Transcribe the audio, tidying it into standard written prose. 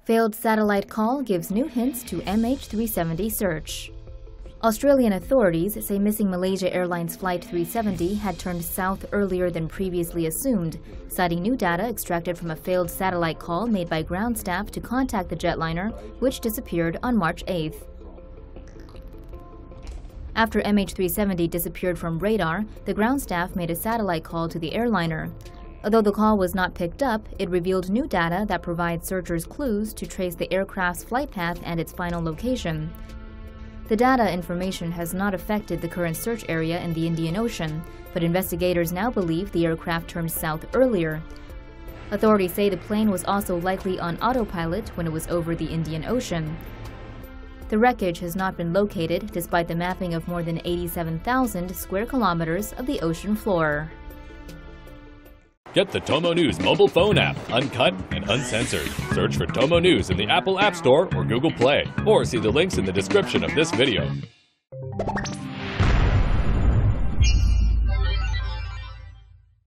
Failed satellite call gives new hints to MH370 search. Australian authorities say missing Malaysia Airlines Flight 370 had turned south earlier than previously assumed, citing new data extracted from a failed satellite call made by ground staff to contact the jetliner, which disappeared on March 8th. After MH370 disappeared from radar, the ground staff made a satellite call to the airliner. Although the call was not picked up, it revealed new data that provides searchers clues to trace the aircraft's flight path and its final location. The data information has not affected the current search area in the Indian Ocean, but investigators now believe the aircraft turned south earlier. Authorities say the plane was also likely on autopilot when it was over the Indian Ocean. The wreckage has not been located despite the mapping of more than 87,000 square kilometers of the ocean floor. Get the TomoNews mobile phone app, uncut and uncensored. Search for TomoNews in the Apple App Store or Google Play, or see the links in the description of this video.